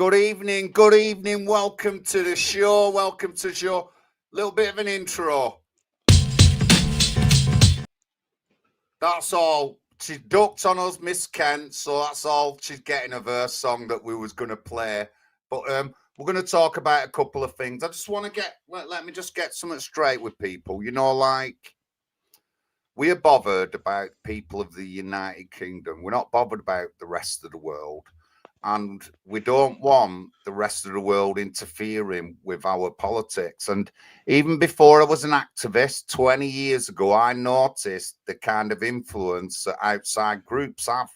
Good evening, good evening. Welcome to the show. Welcome to the show. Little bit of an intro. That's all. She ducked on us, Miss Kent, so that's all she's getting of her song that we was going to play. But we're going to talk about a couple of things. I just want to let me just get something straight with people. You know, like, we are bothered about people of the United Kingdom. We're not bothered about the rest of the world. And we don't want the rest of the world interfering with our politics. And even before I was an activist 20 years ago, I noticed the kind of influence that outside groups have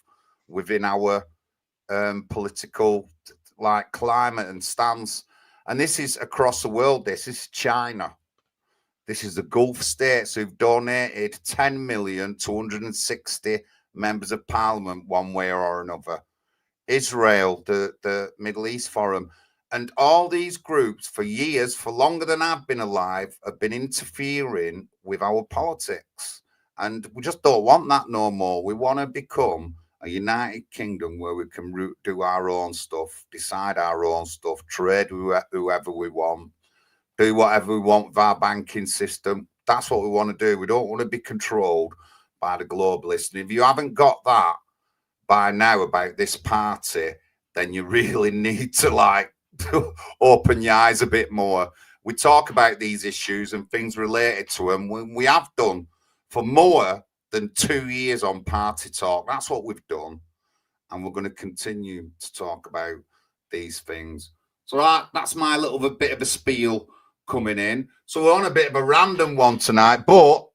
within our political climate and stance. And this is across the world. This is China. This is the Gulf states who've donated 10,260 members of parliament one way or another. Israel, the Middle East Forum, and all these groups for years, for longer than I've been alive, have been interfering with our politics. And we just don't want that no more. We want to become a United Kingdom where we can do our own stuff, decide our own stuff, trade with whoever we want, do whatever we want with our banking system. That's what we want to do. We don't want to be controlled by the globalists. And if you haven't got that by now about this party, then you really need to open your eyes a bit more. We talk about these issues and things related to them when we have done for more than 2 years on Party Talk. That's what we've done. And we're going to continue to talk about these things. So that's my little bit of a spiel coming in. So we're on a bit of a random one tonight, but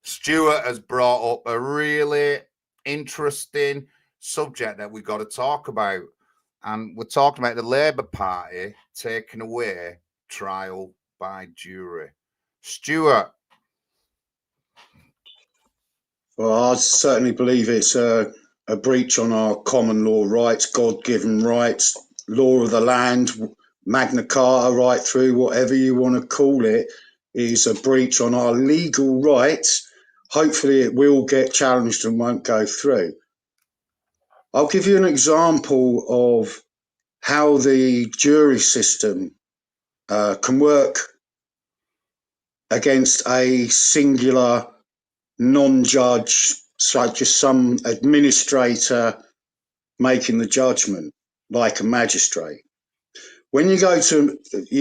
Stuart has brought up a really interesting subject that we've got to talk about. And we're talking about the Labour Party taking away trial by jury. Stuart. Well, I certainly believe it's a breach on our common law rights, God-given rights, law of the land, Magna Carta, right through, whatever you want to call it, is a breach on our legal rights. Hopefully it will get challenged and won't go through. I'll give you an example of how the jury system can work against a singular non-judge, so just some administrator making the judgment, like a magistrate. When you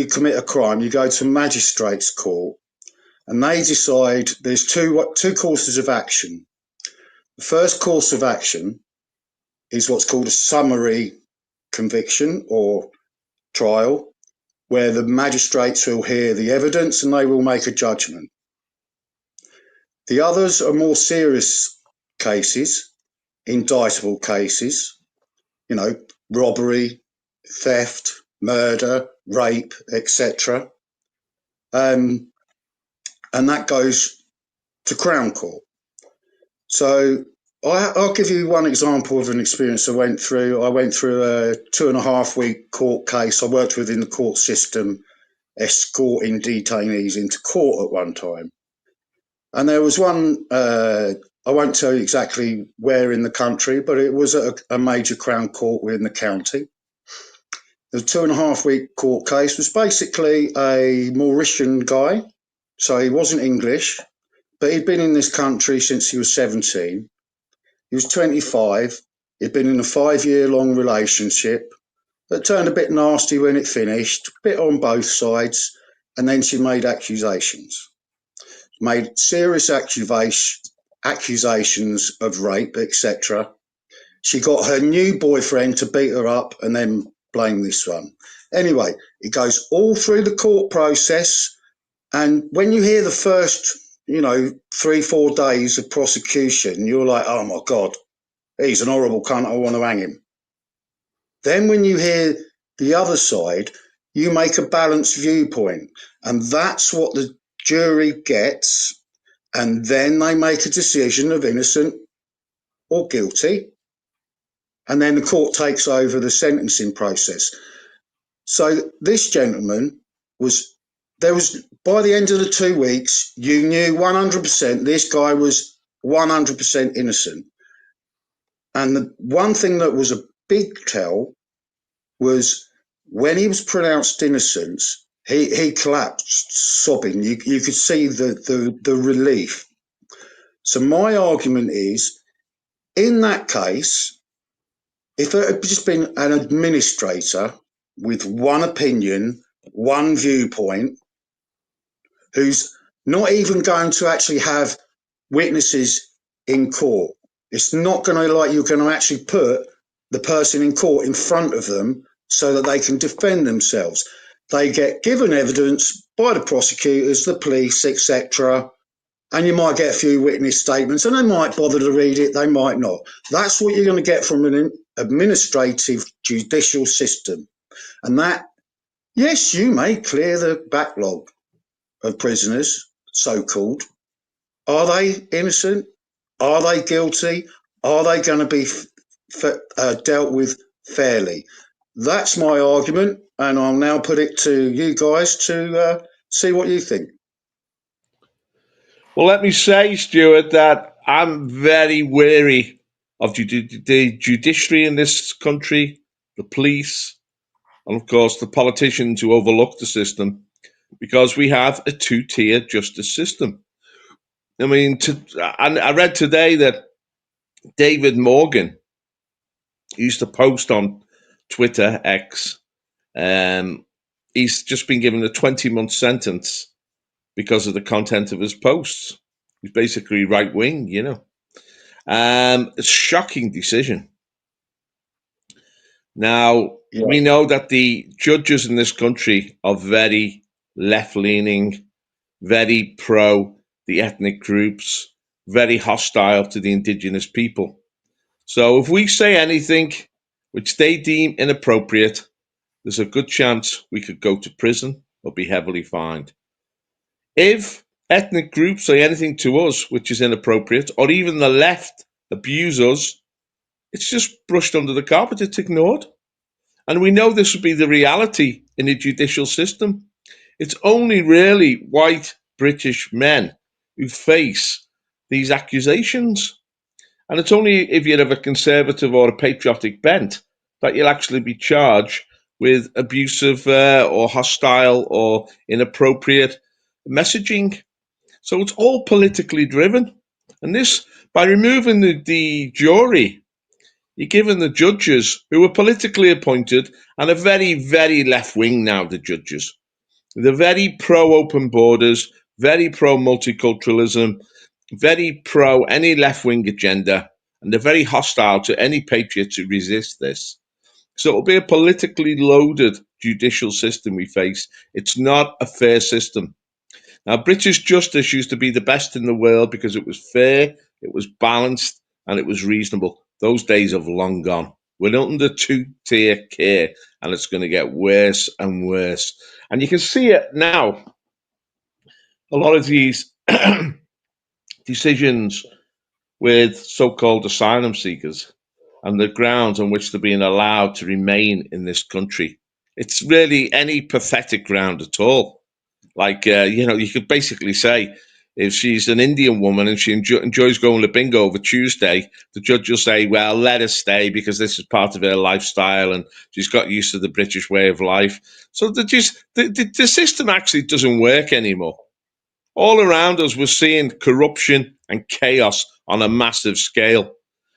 commit a crime, you go to a magistrate's court, and they decide there's two courses of action. The first course of action is what's called a summary conviction or trial, where the magistrates will hear the evidence and they will make a judgment. The others are more serious cases, indictable cases, robbery, theft, murder, rape, etc. And that goes to Crown Court. So I'll give you one example of an experience I went through. I went through a 2.5-week court case. I worked within the court system, escorting detainees into court at one time. And there was one, I won't tell you exactly where in the country, but it was at a major Crown Court within the county. The 2.5-week court case was basically a Mauritian guy. So he wasn't English, but he'd been in this country since he was 17. He was 25. He'd been in a 5-year-long relationship that turned a bit nasty when it finished, a bit on both sides, and then she made accusations. Made serious accusations of rape, etc. She got her new boyfriend to beat her up and then blame this one. Anyway, it goes all through the court process, and when you hear the first 3-4 days of prosecution, you're like, oh my God, he's an horrible cunt, I want to hang him. Then when you hear the other side, you make a balanced viewpoint, and that's what the jury gets, and then they make a decision of innocent or guilty, and then the court takes over the sentencing process. So this gentleman by the end of the 2 weeks, you knew 100% this guy was 100% innocent. And the one thing that was a big tell was when he was pronounced innocent, he collapsed sobbing. You could see the relief. So my argument is, in that case, if it had just been an administrator with one opinion, one viewpoint, who's not even going to actually have witnesses in court, it's not going to, like, you're going to actually put the person in court in front of them so that they can defend themselves. They get given evidence by the prosecutors, the police, etc., and you might get a few witness statements, and they might bother to read it, they might not. That's what you're going to get from an administrative judicial system. And that, yes, you may clear the backlog of prisoners, so-called. Are they innocent? Are they guilty? Are they going to be dealt with fairly? That's my argument, and I'll now put it to you guys to see what you think. Well, let me say, Stuart, that I'm very wary of the judiciary in this country, the police, and of course the politicians who overlook the system, because we have a two-tier justice system. I mean, I read today that David Morgan used to post on Twitter, X, he's just been given a 20-month sentence because of the content of his posts. He's basically right-wing, you know. It's a shocking decision. Now, we know that the judges in this country are very left-leaning, very pro the ethnic groups, very hostile to the indigenous people. So if we say anything which they deem inappropriate, there's a good chance we could go to prison or be heavily fined. If ethnic groups say anything to us which is inappropriate, or even the left abuse us, it's just brushed under the carpet, it's ignored. And we know this would be the reality in the judicial system. It's only really white British men who face these accusations. And it's only if you have a conservative or a patriotic bent that you'll actually be charged with abusive or hostile or inappropriate messaging. So it's all politically driven. And this, by removing the jury, you're giving the judges, who are politically appointed and are very, very left-wing now, the judges. They're very pro-open borders, very pro-multiculturalism, very pro any left-wing agenda, and they're very hostile to any patriots who resist this. So it'll be a politically loaded judicial system we face. It's not a fair system. Now, British justice used to be the best in the world because it was fair, it was balanced, and it was reasonable. Those days have long gone. We're under two-tier care, and it's going to get worse and worse. And you can see it now. A lot of these decisions with so-called asylum seekers and the grounds on which they're being allowed to remain in this country. It's really any pathetic ground at all. Like, you could basically say, if she's an Indian woman and she enjoys going to bingo over Tuesday, the judge will say, well, let her stay because this is part of her lifestyle and she's got used to the British way of life. So the system actually doesn't work anymore. All around us, we're seeing corruption and chaos on a massive scale.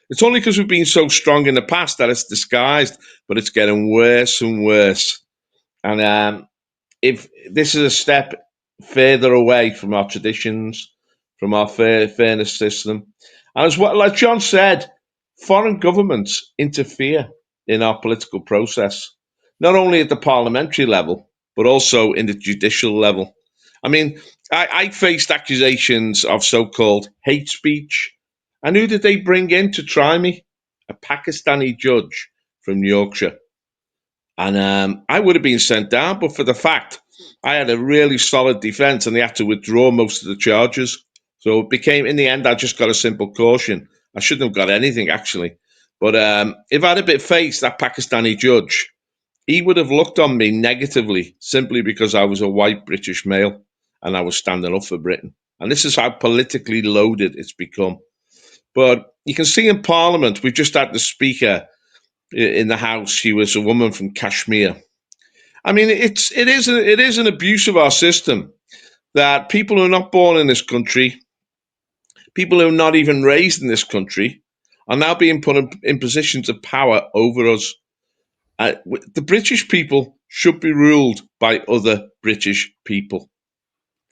It's only because we've been so strong in the past that it's disguised, but it's getting worse and worse. And if this is a step further away from our traditions, from our fairness system, and as well, like John said, foreign governments interfere in our political process, not only at the parliamentary level, but also in the judicial level. I mean, I faced accusations of so-called hate speech. And who did they bring in to try me? A Pakistani judge from Yorkshire. And I would have been sent down, but for the fact I had a really solid defence and they had to withdraw most of the charges. So it became, in the end, I just got a simple caution. I shouldn't have got anything, actually. But if I'd have faced that Pakistani judge, he would have looked on me negatively simply because I was a white British male and I was standing up for Britain. And this is how politically loaded it's become. But you can see in Parliament, we've just had the Speaker in the house. She was a woman from Kashmir. I mean, it is an abuse of our system that people who are not born in this country, people who are not even raised in this country, are now being put in positions of power over us. The British people should be ruled by other British people.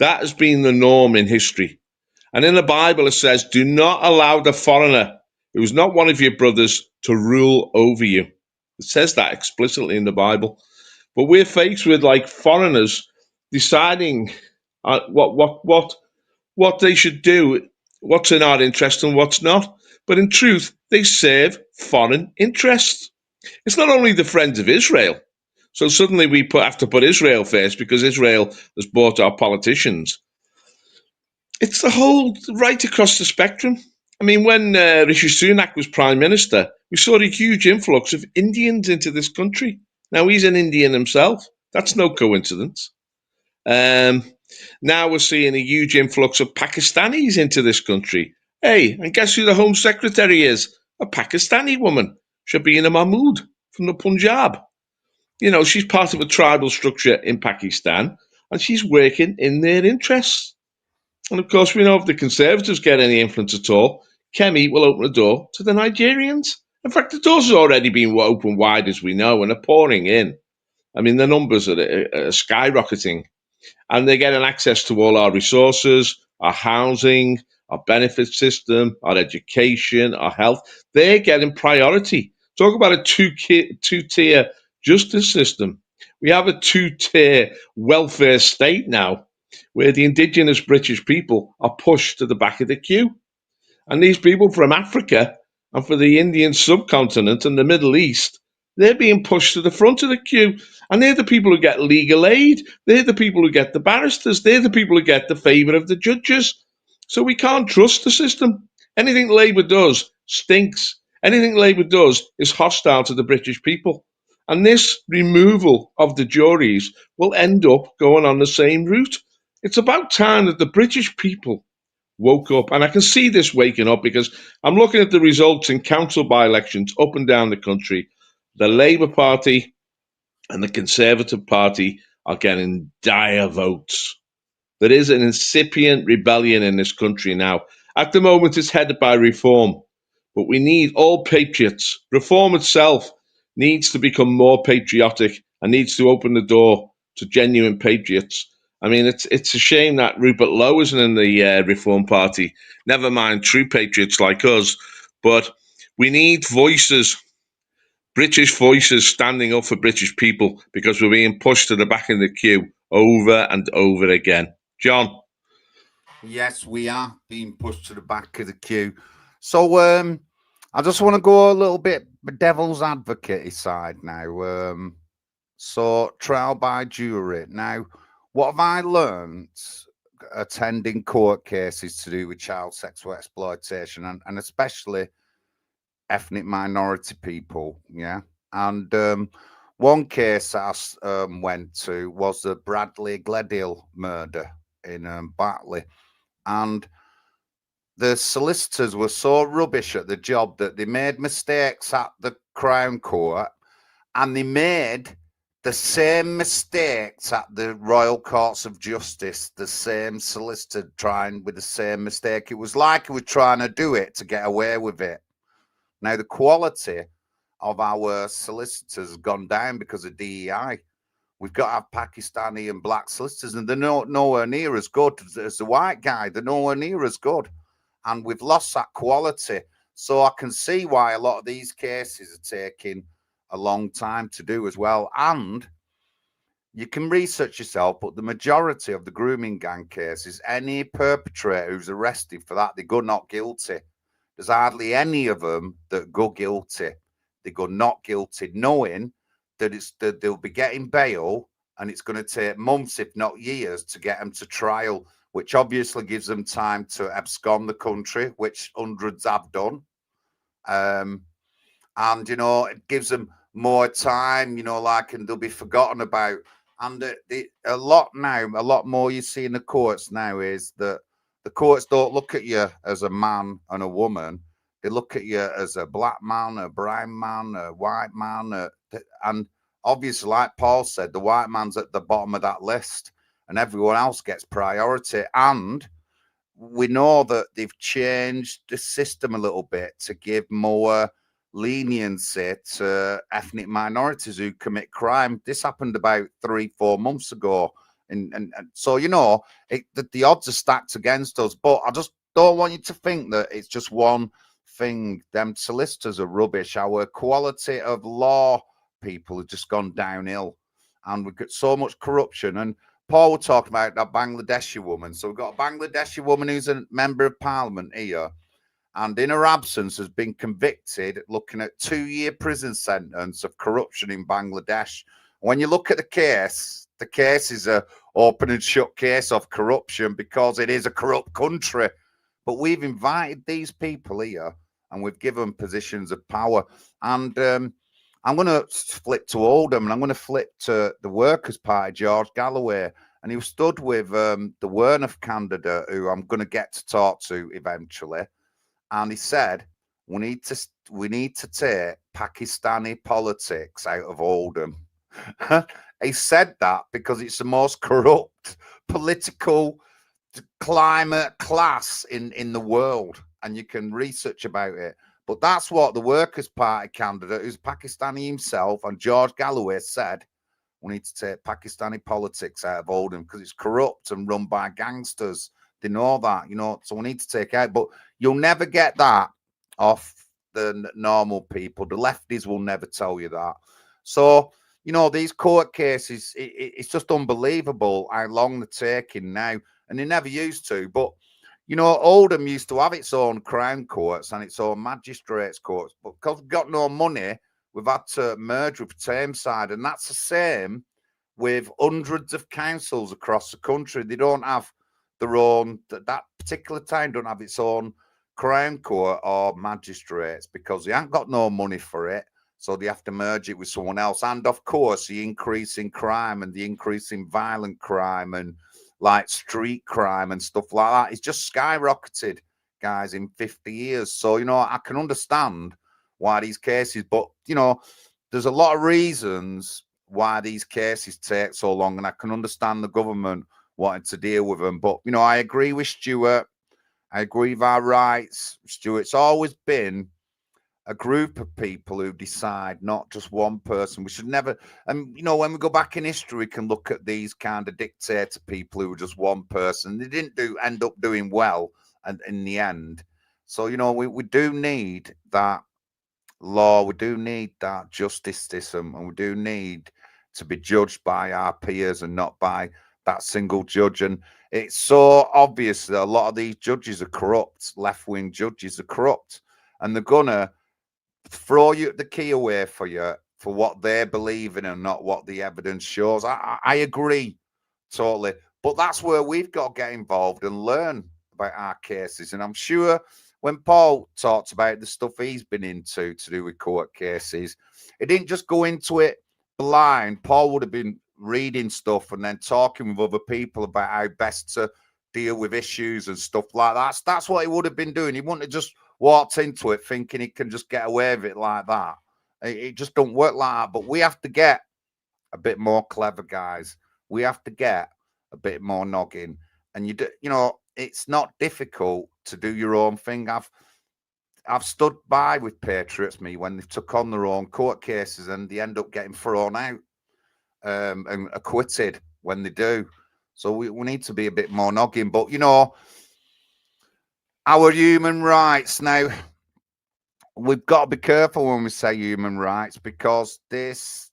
That has been the norm in history. And in the Bible, it says, do not allow the foreigner who is not one of your brothers to rule over you. It says that explicitly in the Bible. But we're faced with like foreigners deciding what they should do, what's in our interest and what's not. But in truth, they serve foreign interests. It's not only the friends of Israel. So suddenly we have to put Israel first because Israel has bought our politicians. It's the whole right across the spectrum. I mean, when Rishi Sunak was Prime Minister, we saw a huge influx of Indians into this country. Now, he's an Indian himself. That's no coincidence. Now we're seeing a huge influx of Pakistanis into this country. Hey, and guess who the Home Secretary is? A Pakistani woman, Shabina Mahmood from the Punjab. You know, she's part of a tribal structure in Pakistan, and she's working in their interests. And of course, we know if the Conservatives get any influence at all, Kemi will open the door to the Nigerians. In fact, the doors have already been open wide, as we know, and are pouring in. I mean, the numbers are skyrocketing, and they're getting access to all our resources, our housing, our benefit system, our education, our health. They're getting priority. Talk about a two-tier justice system. We have a two-tier welfare state now, where the indigenous British people are pushed to the back of the queue. And these people from Africa and for the Indian subcontinent and the Middle East, they're being pushed to the front of the queue. And they're the people who get legal aid. They're the people who get the barristers. They're the people who get the favour of the judges. So we can't trust the system. Anything Labour does stinks. Anything Labour does is hostile to the British people. And this removal of the juries will end up going on the same route. It's about time that the British people woke up. And I can see this waking up because I'm looking at the results in council by-elections up and down the country. The Labour Party and the Conservative Party are getting dire votes. There is an incipient rebellion in this country now. At the moment, it's headed by Reform. But we need all patriots. Reform itself needs to become more patriotic and needs to open the door to genuine patriots. I mean, it's a shame that Rupert Lowe isn't in the Reform Party. Never mind true patriots like us. But we need voices, British voices standing up for British people because we're being pushed to the back of the queue over and over again. John? Yes, we are being pushed to the back of the queue. So I just want to go a little bit devil's advocate side now. So trial by jury. Now, what have I learned attending court cases to do with child sexual exploitation and especially ethnic minority people? Yeah. And one case I went to was the Bradley Gledhill murder in Batley. And the solicitors were so rubbish at the job that they made mistakes at the Crown Court and they made the same mistakes at the Royal Courts of Justice, the same solicitor trying with the same mistake. It was like he was trying to do it to get away with it. Now, the quality of our solicitors has gone down because of DEI. We've got to have Pakistani and black solicitors, and they're nowhere near as good as the white guy. They're nowhere near as good. And we've lost that quality. So I can see why a lot of these cases are taking a long time to do as well. And you can research yourself, but the majority of the grooming gang cases, any perpetrator who's arrested for that, they go not guilty. There's hardly any of them that go guilty. They go not guilty, knowing that they'll be getting bail and it's going to take months, if not years, to get them to trial, which obviously gives them time to abscond the country, which hundreds have done. And, you know, it gives them more time, you know, like, and they'll be forgotten about. And a lot more you see in the courts now is that the courts don't look at you as a man and a woman. They look at you as a black man, a brown man, a white man, and obviously, like Paul said, the white man's at the bottom of that list, and everyone else gets priority. And we know that they've changed the system a little bit to give more leniency to ethnic minorities who commit crime. This happened about 3-4 months ago. And so, you know, the odds are stacked against us. But I just don't want you to think that it's just one thing. Them solicitors are rubbish. Our quality of law people have just gone downhill. And we've got so much corruption. And Paul was talking about that Bangladeshi woman. So we've got a Bangladeshi woman who's a member of parliament here, and in her absence has been convicted, looking at 2-year prison sentence of corruption in Bangladesh. When you look at the case is a open and shut case of corruption because it is a corrupt country. But we've invited these people here and we've given them positions of power. And I'm going to flip to Oldham, and I'm going to flip to the Workers' Party, George Galloway. And he was stood with the Werneth candidate, who I'm going to get to talk to eventually. And he said, we need to take Pakistani politics out of Oldham. He said that because it's the most corrupt political climate class in the world, and you can research about it. But that's what the Workers' Party candidate, who's Pakistani himself, and George Galloway said, we need to take Pakistani politics out of Oldham because it's corrupt and run by gangsters. They know that, you know, so we need to take it out. But you'll never get that off the normal people. The lefties will never tell you that. So, you know, these court cases, it's just unbelievable how long they're taking now. And they never used to. But, you know, Oldham used to have its own Crown Courts and its own Magistrates Courts. But because we've got no money, we've had to merge with Tameside. And that's the same with hundreds of councils across the country. They don't have their own, that particular town don't have its own Crown Court or Magistrates because they ain't got no money for it. So they have to merge it with someone else. And of course, the increase in crime and the increase in violent crime and like street crime and stuff like that, it's just skyrocketed, guys, in 50 years. So, you know, I can understand why these cases, but, you know, there's a lot of reasons why these cases take so long, and I can understand the government wanting to deal with them. But, you know, I agree with Stuart. I agree with our rights. Stuart's always been a group of people who decide, not just one person. We should never, and you know, when we go back in history, we can look at these kind of dictator people who were just one person. They didn't end up doing well and in the end. So, you know, we do need that law, we do need that justice system, and we do need to be judged by our peers and not by that single judge. And it's so obvious that a lot of these judges are corrupt, left-wing judges are corrupt, and they're gonna throw you the key away for you for what they believe in and not what the evidence shows. I agree totally, but that's where we've got to get involved and learn about our cases. And I'm sure when Paul talks about the stuff he's been into to do with court cases, he didn't just go into it blind. Paul would have been reading stuff and then talking with other people about how best to deal with issues and stuff like that. That's what he would have been doing. He wouldn't have just walked into it thinking he can just get away with it like that. It just don't work like that. But we have to get a bit more clever, guys. We have to get a bit more noggin. And you know, it's not difficult to do your own thing. I've stood by with patriots, me, when they took on their own court cases and they end up getting thrown out and acquitted when they do. So we need to be a bit more noggin. But, you know, our human rights. Now, we've got to be careful when we say human rights because this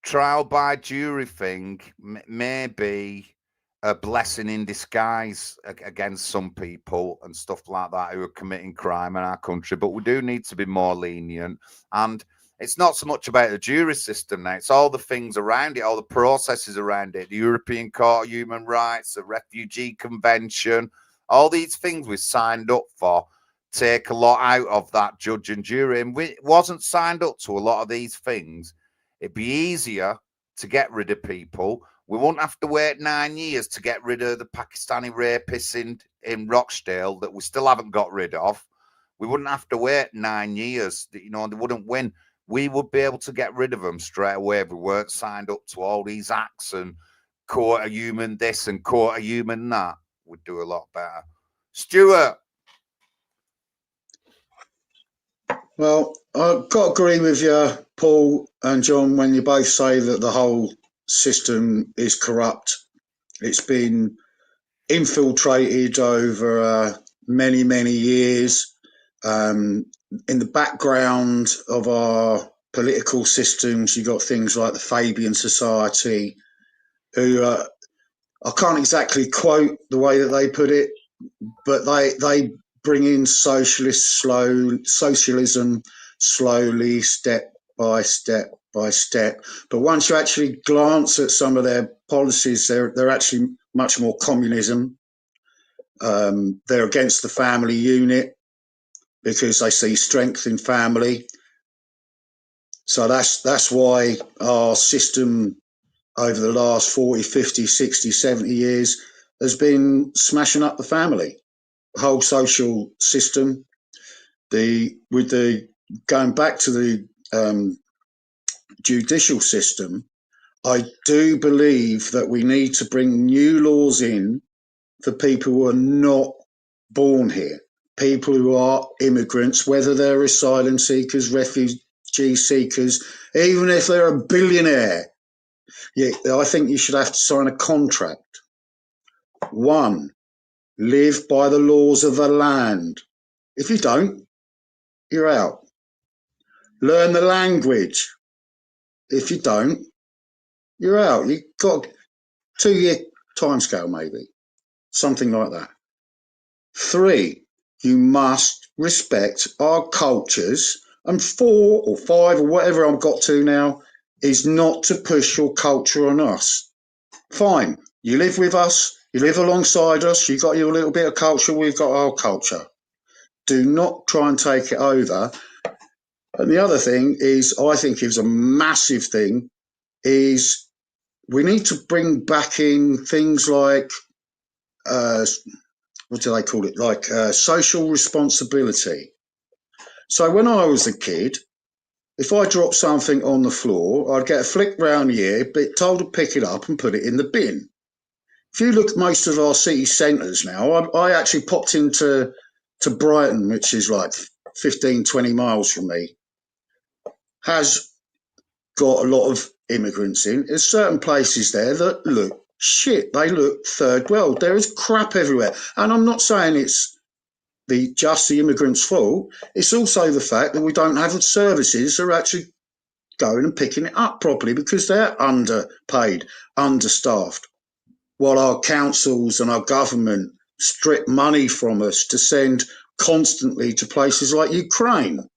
trial by jury thing may be a blessing in disguise against some people and stuff like that who are committing crime in our country. But we do need to be more lenient. And it's not so much about the jury system now. It's all the things around it, all the processes around it, the European Court of Human Rights, the Refugee Convention, all these things we signed up for take a lot out of that judge and jury. And we wasn't signed up to a lot of these things. It'd be easier to get rid of people. We won't have to wait 9 years to get rid of the Pakistani rapists in Rochdale that we still haven't got rid of. We wouldn't have to wait 9 years. You know, they wouldn't win. We would be able to get rid of them straight away if we weren't signed up to all these acts and court of human this and court of human that. We'd do a lot better. Stuart. Well, I've got to agree with you, Paul and John, when you both say that the whole system is corrupt. It's been infiltrated over many, many years. In the background of our political systems, you've got things like the Fabian Society, who I can't exactly quote the way that they put it, but they bring in socialism slowly, step by step by step. But once you actually glance at some of their policies, they're actually much more communism. They're against the family unit because they see strength in family. So that's why our system over the last 40, 50, 60, 70 years has been smashing up the family. The whole social system, going back to the judicial system, I do believe that we need to bring new laws in for people who are not born here, people who are immigrants, whether they're asylum seekers, refugee seekers, even if they're a billionaire. Yeah, I think you should have to sign a contract. 1, live by the laws of the land. If you don't, you're out. Learn the language. If you don't, you're out. You've got a 2-year timescale, maybe. Something like that. 3, you must respect our cultures. And 4 or 5 or whatever I've got to now is not to push your culture on us. Fine, you live with us, you live alongside us, you've got your little bit of culture, we've got our culture. Do not try and take it over. And the other thing is, I think is a massive thing, is we need to bring back in things like, what do they call it? Like social responsibility. So when I was a kid, if I dropped something on the floor, I'd get a flick round the ear, but told to pick it up and put it in the bin. If you look at most of our city centres now, I actually popped into Brighton, which is like 15, 20 miles from me, has got a lot of immigrants in. There's certain places there that look shit. They look third world. There is crap everywhere. And I'm not saying it's just the immigrants' fault. It's also the fact that we don't have the services that are actually going and picking it up properly because they're underpaid, understaffed, while our councils and our government strip money from us to send constantly to places like Ukraine,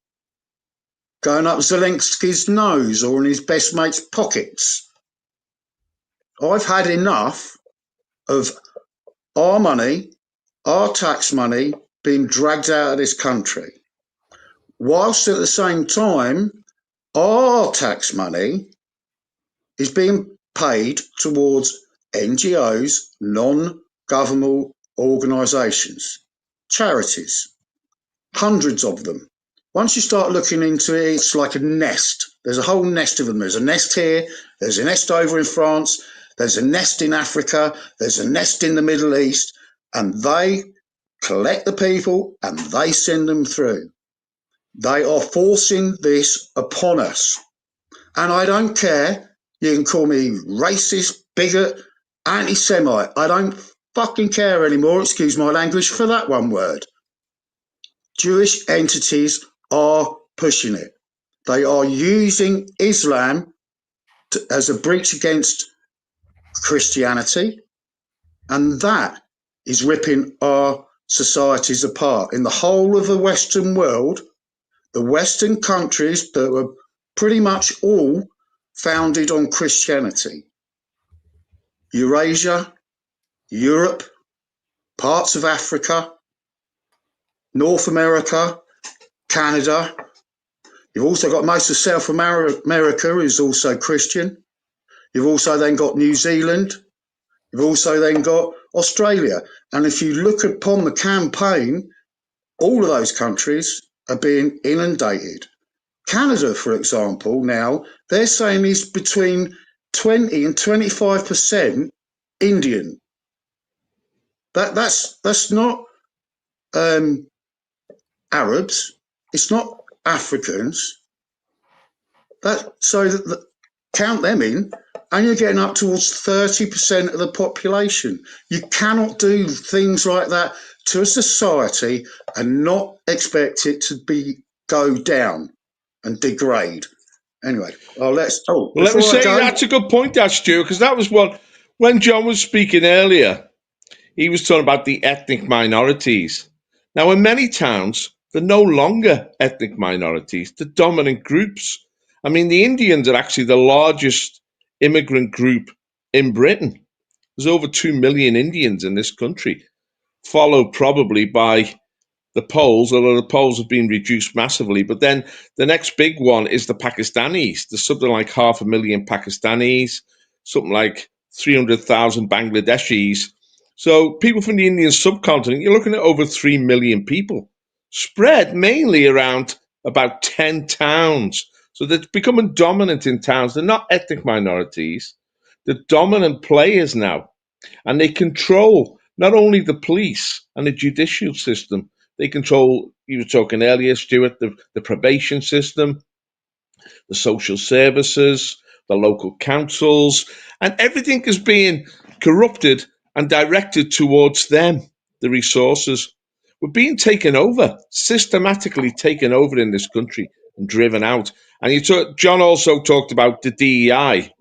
going up Zelensky's nose or in his best mate's pockets. I've had enough of our money, our tax money, being dragged out of this country, whilst at the same time, our tax money is being paid towards NGOs, non-governmental organisations, charities, hundreds of them. Once you start looking into it, it's like a nest. There's a whole nest of them. There's a nest here, there's a nest over in France, there's a nest in Africa, there's a nest in the Middle East, and they collect the people and they send them through. They are forcing this upon us. And I don't care. You can call me racist, bigot, anti-Semite. I don't fucking care anymore, excuse my language, for that one word. Jewish entities are pushing it. They are using Islam as a breach against Christianity, and that is ripping our societies apart. In the whole of the Western world, the Western countries that were pretty much all founded on Christianity, Eurasia, Europe, parts of Africa, North America, Canada. You've also got most of South America is also Christian. You've also then got New Zealand. You've also then got Australia. And if you look upon the campaign all of those countries are being inundated. Canada, for example, now they're saying is between 20 and 25% Indian. That's not Arabs. It's not Africans. Count them in, and you're getting up towards 30% of the population. You cannot do things like that to a society and not expect it to go down and degrade. Anyway, Well, let me say that's a good point, that, Stu, because that was when John was speaking earlier, he was talking about the ethnic minorities. Now, in many towns, they're no longer ethnic minorities, the dominant groups. I mean, the Indians are actually the largest immigrant group in Britain. There's over 2 million Indians in this country, followed probably by the Poles, although the Poles have been reduced massively. But then the next big one is the Pakistanis. There's something like 500,000 Pakistanis, something like 300,000 Bangladeshis. So people from the Indian subcontinent, you're looking at over 3 million people, spread mainly around about 10 towns. So they're becoming dominant in towns. They're not ethnic minorities. They're dominant players now. And they control not only the police and the judicial system, they control, you were talking earlier, Stuart, the probation system, the social services, the local councils, and everything is being corrupted and directed towards them, the resources. We're being taken over, systematically taken over in this country and driven out. And John also talked about the DEI,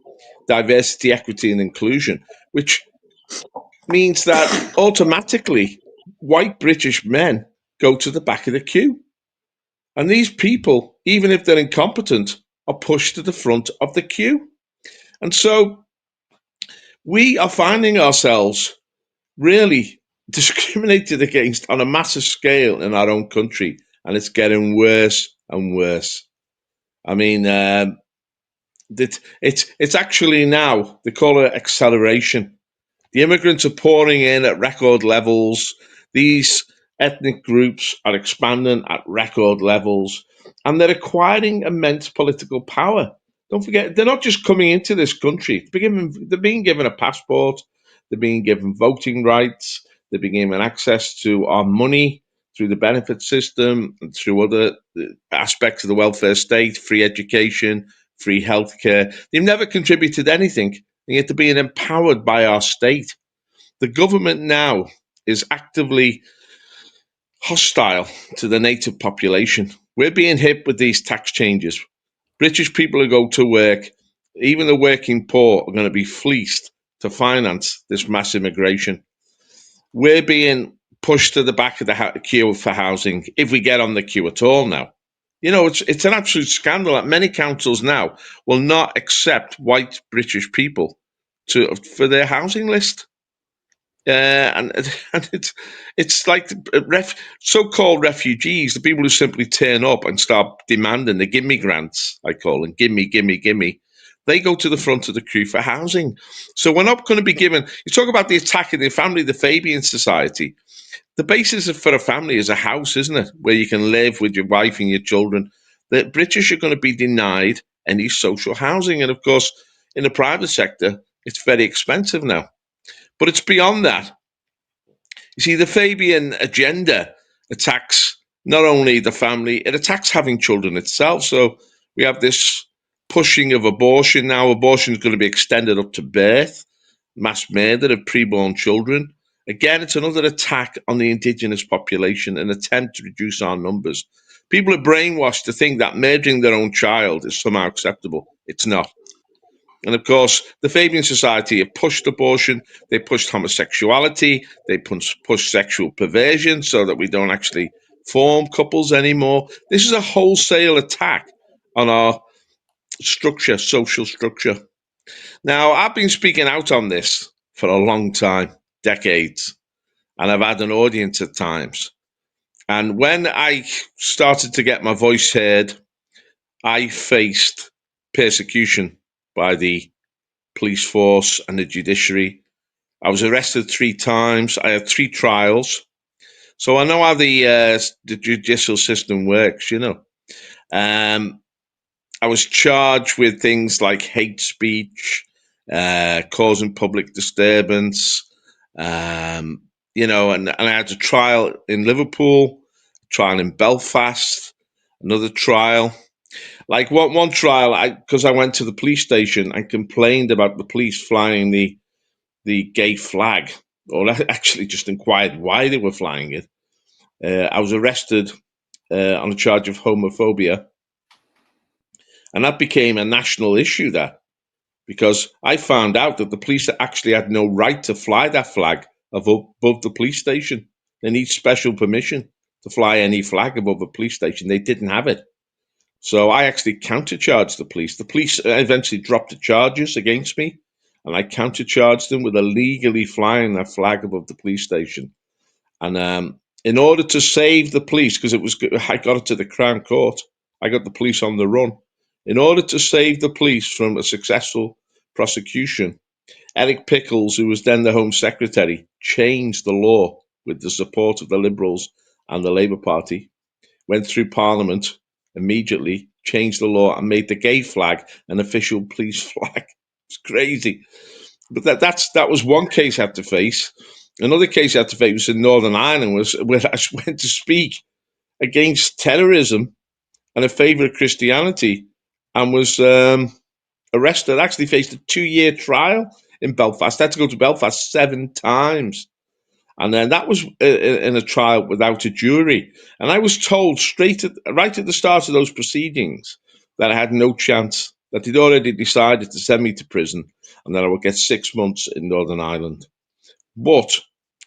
diversity, equity, and inclusion, which means that automatically white British men go to the back of the queue. And these people, even if they're incompetent, are pushed to the front of the queue. And so we are finding ourselves really discriminated against on a massive scale in our own country. And it's getting worse and worse. I mean, it's actually now, they call it acceleration. The immigrants are pouring in at record levels. These ethnic groups are expanding at record levels, and they're acquiring immense political power. Don't forget, they're not just coming into this country. They're being given a passport. They're being given voting rights. They're being given access to our money through the benefit system and through other aspects of the welfare state, free education, free healthcare. They've never contributed anything, and yet they're being empowered by our state. The government now is actively hostile to the native population. We're being hit with these tax changes. British people who go to work, even the working poor, are going to be fleeced to finance this mass immigration. We're being pushed to the back of the queue for housing, if we get on the queue at all now. You know, it's an absolute scandal that many councils now will not accept white British people for their housing list. And it's like so-called refugees, the people who simply turn up and start demanding the gimme grants, I call them, gimme. They go to the front of the queue for housing. So we're not going to be given, you talk about the attack in the family, the Fabian Society. The basis for a family is a house, isn't it? Where you can live with your wife and your children. The British are going to be denied any social housing. And of course, in the private sector, it's very expensive now. But it's beyond that. You see, the Fabian agenda attacks not only the family, it attacks having children itself. So we have this pushing of abortion now. Abortion is going to be extended up to birth, mass murder of preborn children. Again, it's another attack on the indigenous population, an attempt to reduce our numbers. People are brainwashed to think that murdering their own child is somehow acceptable. It's not. And of course, the Fabian Society have pushed abortion, they pushed homosexuality, they pushed sexual perversion so that we don't actually form couples anymore. This is a wholesale attack on our structure, social structure. Now, I've been speaking out on this for a long time, decades, and I've had an audience at times. And when I started to get my voice heard, I faced persecution by the police force and the judiciary. I was arrested 3 times. I had 3 trials. So I know how the judicial system works, you know. I was charged with things like hate speech, causing public disturbance, you know, and I had a trial in Liverpool, trial in Belfast, another trial. Like one trial, because I went to the police station and complained about the police flying the gay flag, or actually just inquired why they were flying it. I was arrested on a charge of homophobia, and that became a national issue there, because I found out that the police actually had no right to fly that flag above the police station. They need special permission to fly any flag above a police station. They didn't have it. So I actually countercharged the police. The police eventually dropped the charges against me, and I countercharged them with illegally flying that flag above the police station. And in order to save the police, because I got it to the Crown Court, I got the police on the run. In order to save the police from a successful prosecution, Eric Pickles, who was then the Home Secretary, changed the law with the support of the Liberals and the Labour Party, went through Parliament immediately, changed the law and made the gay flag an official police flag. It's crazy. But that was one case I had to face. Another case I had to face was in Northern Ireland, where I went to speak against terrorism and in favour of Christianity, and was arrested. I actually faced a 2-year trial in Belfast. I had to go to Belfast 7 times. And then that was in a trial without a jury. And I was told right at the start of those proceedings that I had no chance, that they'd already decided to send me to prison and that I would get 6 months in Northern Ireland. But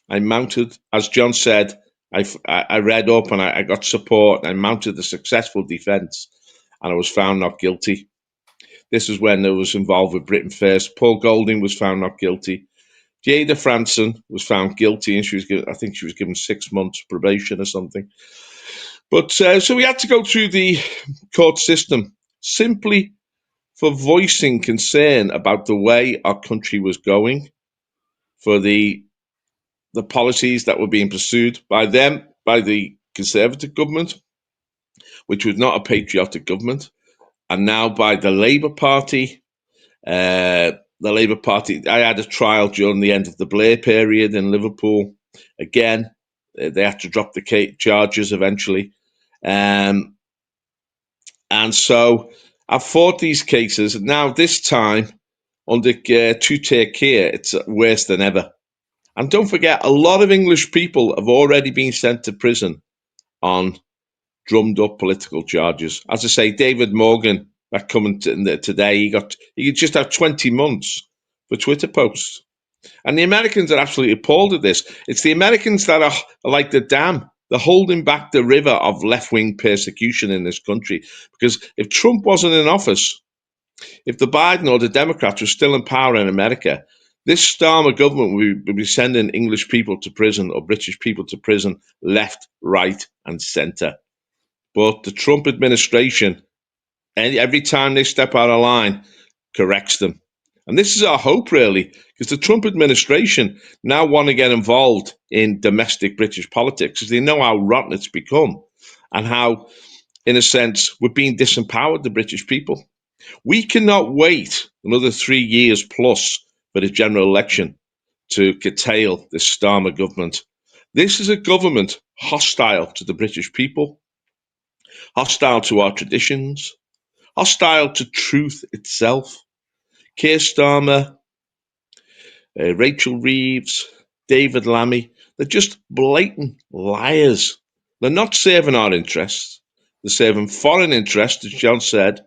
I mounted, as John said, I read up and I got support, and I mounted a successful defence, and I was found not guilty. This was when I was involved with Britain First. Paul Golding was found not guilty. Jada Franson was found guilty, and I think she was given 6 months probation or something. But so we had to go through the court system simply for voicing concern about the way our country was going, for the policies that were being pursued by the Conservative government, which was not a patriotic government, and now by the Labour Party. The Labour Party, I had a trial during the end of the Blair period in Liverpool. Again, they had to drop the charges eventually. And so I fought these cases. Now, this time, under two-tier care, it's worse than ever. And don't forget, a lot of English people have already been sent to prison on drummed-up political charges. As I say, David Morgan, that coming today, he just had 20 months for Twitter posts. And the Americans are absolutely appalled at this. It's the Americans that are like the dam. They're holding back the river of left-wing persecution in this country. Because if Trump wasn't in office, if the Biden or the Democrats were still in power in America, this Starmer government would be sending English people to prison or British people to prison left, right, and centre. But the Trump administration, every time they step out of line, corrects them. And this is our hope, really, because the Trump administration now want to get involved in domestic British politics because they know how rotten it's become and how, in a sense, we're being disempowered, the British people. We cannot wait another 3 years plus for the general election to curtail this Starmer government. This is a government hostile to the British people, hostile to our traditions, hostile to truth itself. Keir Starmer, Rachel Reeves, David Lammy, they're just blatant liars. They're not serving our interests. They're serving foreign interests, as John said.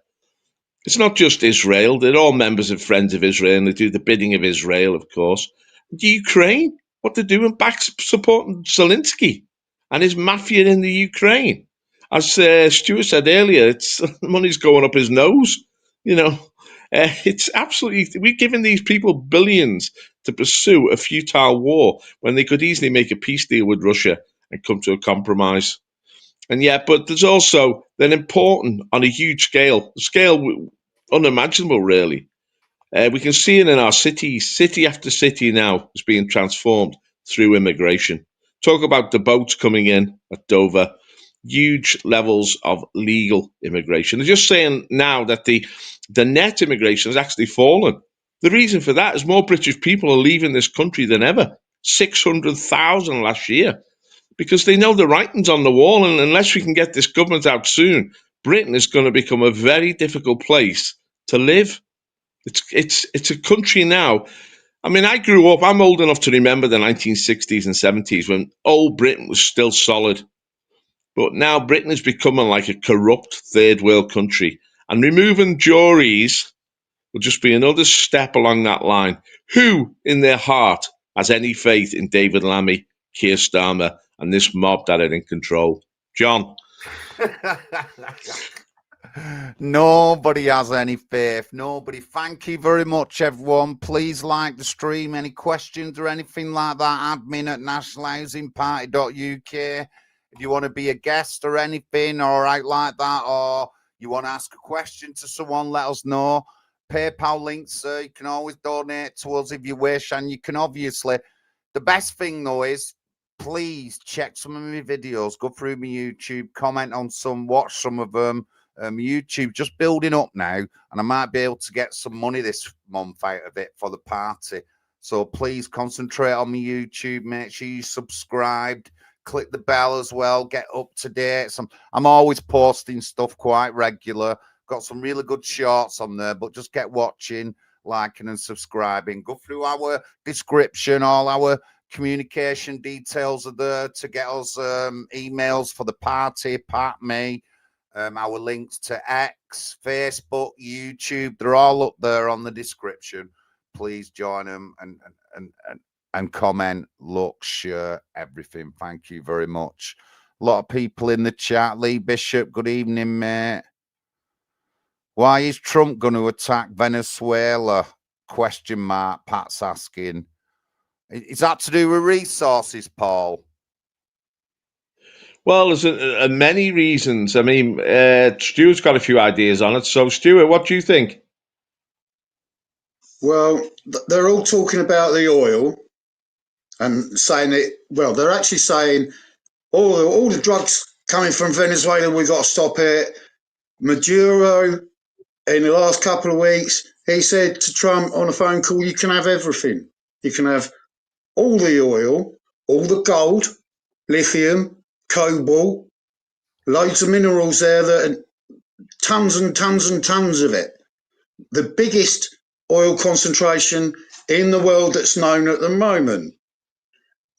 It's not just Israel. They're all members of Friends of Israel, and they do the bidding of Israel, of course. The Ukraine, what they're doing, back supporting Zelensky and his mafia in the Ukraine. As Stuart said earlier, the money's going up his nose. You know, it's absolutely, we're giving these people billions to pursue a futile war when they could easily make a peace deal with Russia and come to a compromise. And yet, but there's also then important on a huge scale unimaginable, really. We can see it in our cities. City after city now is being transformed through immigration. Talk about the boats coming in at Dover, huge levels of legal immigration. They're just saying now that the net immigration has actually fallen. The reason for that is more British people are leaving this country than ever. 600,000 last year, because they know the writing's on the wall, and unless we can get this government out soon, Britain is going to become a very difficult place to live. It's a country now. I mean, I grew up, I'm old enough to remember the 1960s and 70s when old Britain was still solid. But now Britain is becoming like a corrupt third world country, and removing juries will just be another step along that line. Who in their heart has any faith in David Lammy, Keir Starmer, and this mob that are in control? John? Nobody has any faith. Nobody. Thank you very much, everyone. Please like the stream. Any questions or anything like that, admin at nationalhousingparty.uk. If you want to be a guest or anything, all right, like that, or you want to ask a question to someone, let us know. PayPal links, you can always donate to us if you wish. And you can obviously, the best thing though is, please check some of my videos, go through my YouTube, comment on some, watch some of them. YouTube just building up now, and I might be able to get some money this month out of it for the party. So please concentrate on my YouTube. Make sure you subscribed, click the bell as well, get up to date. I'm always posting stuff quite regular. Got some really good shorts on there, but just get watching, liking and subscribing. Go through our description. All our communication details are there to get us emails for the party, part me. Our links to X, Facebook, YouTube, they're all up there on the description. Please join them and comment, look, share, everything. Thank you very much. A lot of people in the chat. Lee Bishop, good evening, mate. Why is Trump going to attack Venezuela? Question mark, Pat's asking. Is that to do with resources, Paul? Well, there's many reasons. I mean, Stuart's got a few ideas on it. So, Stuart, what do you think? Well, they're all talking about the oil and saying it. Well, they're actually saying all the drugs coming from Venezuela, we've got to stop it. Maduro, in the last couple of weeks, he said to Trump on a phone call, you can have everything. You can have all the oil, all the gold, lithium, cobalt, loads of minerals there, that tons and tons and tons of it. The biggest oil concentration in the world that's known at the moment.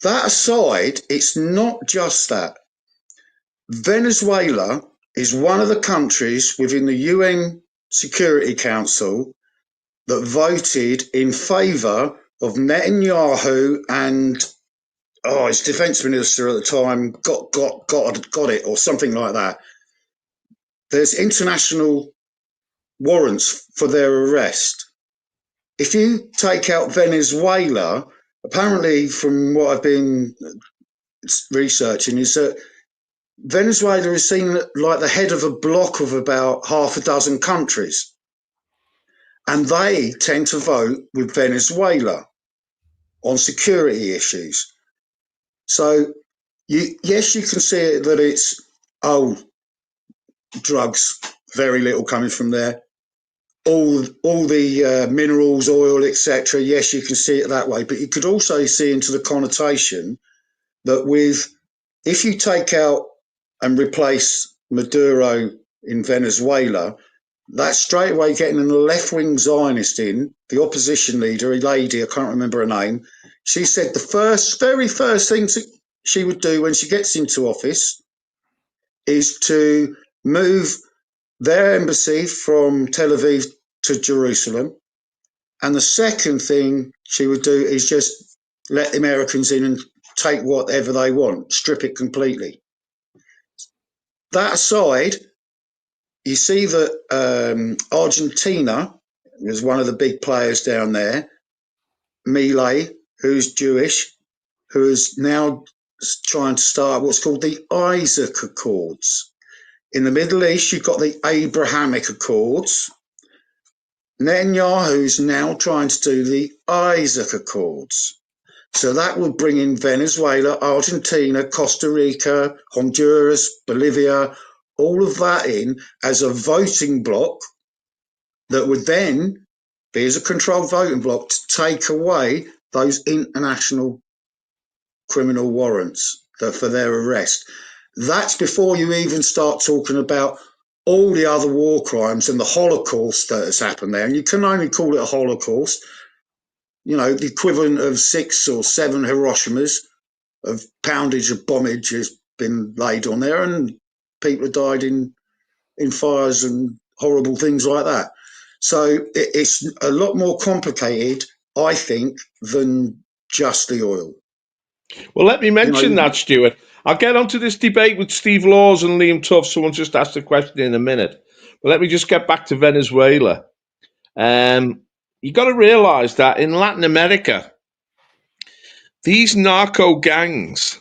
That aside, it's not just that. Venezuela is one of the countries within the UN Security Council that voted in favour of Netanyahu and his defence minister at the time got it or something like that. There's international warrants for their arrest. If you take out Venezuela, apparently from what I've been researching is that Venezuela is seen like the head of a block of about half a dozen countries. And they tend to vote with Venezuela on security issues. So, yes, you can see it that it's, drugs, very little coming from there. All the minerals, oil, etc. Yes, you can see it that way. But you could also see into the connotation that if you take out and replace Maduro in Venezuela, that's straight away getting a left-wing Zionist in, the opposition leader, a lady, I can't remember her name. She said the very first thing she would do when she gets into office is to move their embassy from Tel Aviv to Jerusalem. And the second thing she would do is just let the Americans in and take whatever they want, strip it completely. That aside, you see that Argentina is one of the big players down there, Milei, who's Jewish, who is now trying to start what's called the Isaac Accords. In the Middle East, you've got the Abrahamic Accords. Netanyahu's now trying to do the Isaac Accords. So that would bring in Venezuela, Argentina, Costa Rica, Honduras, Bolivia, all of that in as a voting bloc that would then be as a controlled voting bloc to take away those international criminal warrants for their arrest. That's before you even start talking about all the other war crimes and the Holocaust that has happened there. And you can only call it a Holocaust, you know, the equivalent of 6 or 7 Hiroshimas of poundage of bombage has been laid on there, and people have died in fires and horrible things like that. So it's a lot more complicated, I think, than just the oil. Well, let me mention that, Stuart. I'll get onto this debate with Steve Laws and Liam Tuff. Someone just asked a question in a minute. But let me just get back to Venezuela. You got to realize that in Latin America, these narco gangs,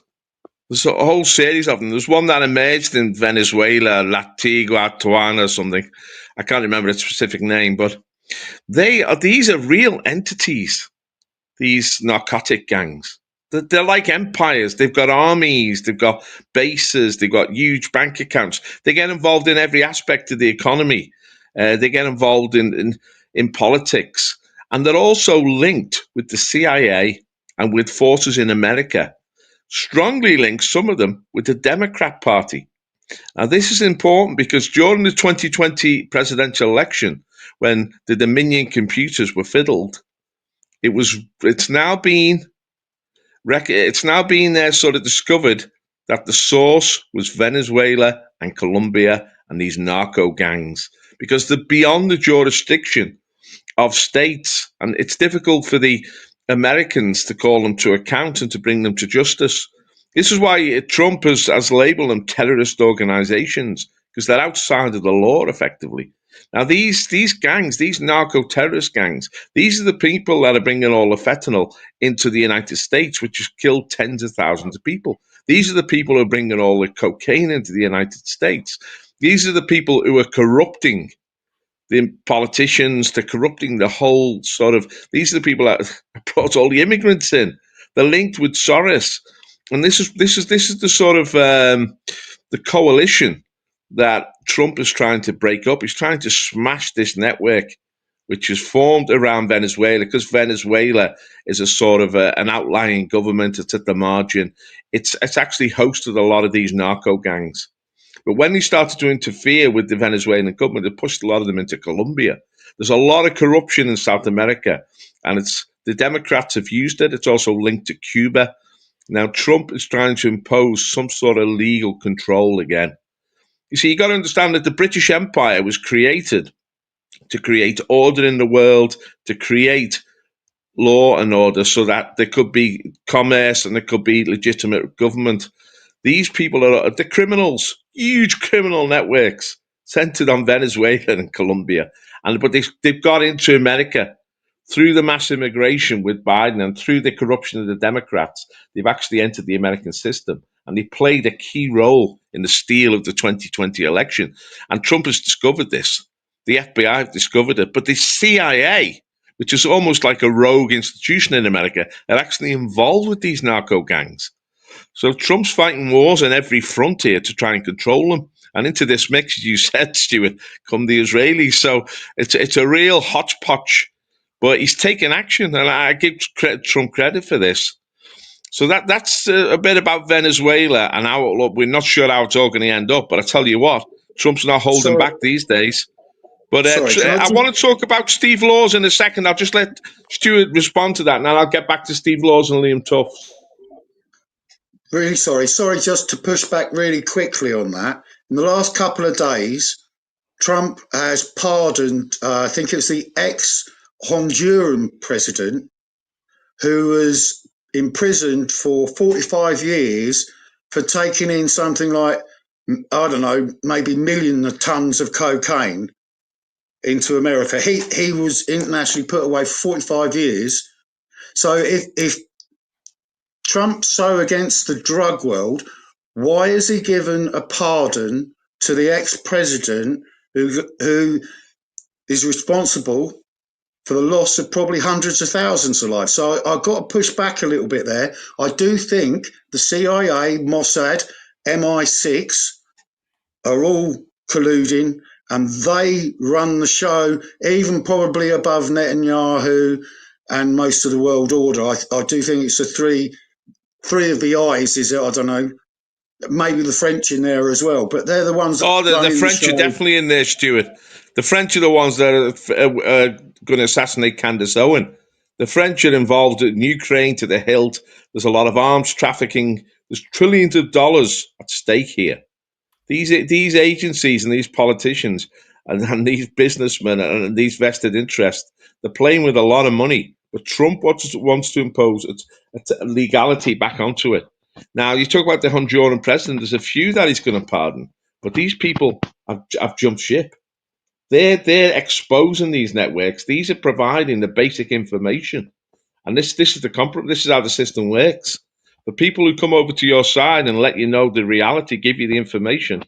there's a whole series of them. There's one that emerged in Venezuela, Latigua, Tuana, something. I can't remember its specific name, but these are real entities, these narcotic gangs. They're like empires. They've got armies, they've got bases, they've got huge bank accounts. They get involved in every aspect of the economy. They get involved in politics. And they're also linked with the CIA and with forces in America. Strongly linked, some of them, with the Democrat Party. Now, this is important because during the 2020 presidential election, when the Dominion computers were fiddled, it's now been sort of discovered that the source was Venezuela and Colombia and these narco gangs, because they're beyond the jurisdiction of states, and it's difficult for the Americans to call them to account and to bring them to justice. This is why Trump has labeled them terrorist organizations, because they're outside of the law, effectively. Now, these gangs, these narco-terrorist gangs, these are the people that are bringing all the fentanyl into the United States, which has killed tens of thousands of people. These are the people who are bringing all the cocaine into the United States. These are the people who are corrupting the politicians, they're corrupting the whole sort of, these are the people that brought all the immigrants in. They're linked with Soros. And this is the sort of the coalition that Trump is trying to break up. He's trying to smash this network, which is formed around Venezuela, because Venezuela is a sort of an outlying government. It's at the margin. It's actually hosted a lot of these narco gangs. But when they started to interfere with the Venezuelan government, they pushed a lot of them into Colombia. There's a lot of corruption in South America, and the Democrats have used it. It's also linked to Cuba. Now, Trump is trying to impose some sort of legal control again. You see, you got to understand that the British Empire was created to create order in the world, to create law and order, so that there could be commerce and there could be legitimate government. These people are the criminals, huge criminal networks centered on Venezuela and Colombia. But they've got into America through the mass immigration with Biden and through the corruption of the Democrats. They've actually entered the American system, and they played a key role in the steal of the 2020 election. And Trump has discovered this. The FBI have discovered it. But the CIA, which is almost like a rogue institution in America, are actually involved with these narco gangs. So Trump's fighting wars on every front here to try and control them. And into this mix, as you said, Stuart, come the Israelis. So it's a real hodgepodge. But he's taken action, and I give Trump credit for this. So that's a bit about Venezuela and how, look, we're not sure how it's all going to end up. But I tell you what, Trump's not holding back these days. But I want to talk about Steve Laws in a second. I'll just let Stuart respond to that, and then I'll get back to Steve Laws and Liam Tuff. Really sorry. Sorry, just to push back really quickly on that. In the last couple of days, Trump has pardoned, I think it was the ex-Honduran president, who was imprisoned for 45 years for taking in something like, I don't know, maybe millions of tons of cocaine into America. He was internationally put away for 45 years. So if Trump's so against the drug world, why has he given a pardon to the ex-president who is responsible for the loss of probably hundreds of thousands of lives. So I've got to push back a little bit there. I do think the CIA, Mossad, MI6 are all colluding, and they run the show, even probably above Netanyahu and most of the world order. I do think it's the three of the eyes, is it? I don't know. Maybe the French in there as well, but they're the ones that the French are definitely in there, Stuart. The French are the ones that are going to assassinate Candace Owen. The French are involved in Ukraine to the hilt. There's a lot of arms trafficking. There's trillions of dollars at stake here. These agencies and these politicians and these businessmen and these vested interests, they're playing with a lot of money. But Trump wants to impose legality back onto it. Now, you talk about the Honduran president, there's a few that he's going to pardon, but these people have jumped ship. They're exposing these networks. These are providing the basic information. And this is this is how the system works. The people who come over to your side and let you know the reality, give you the information,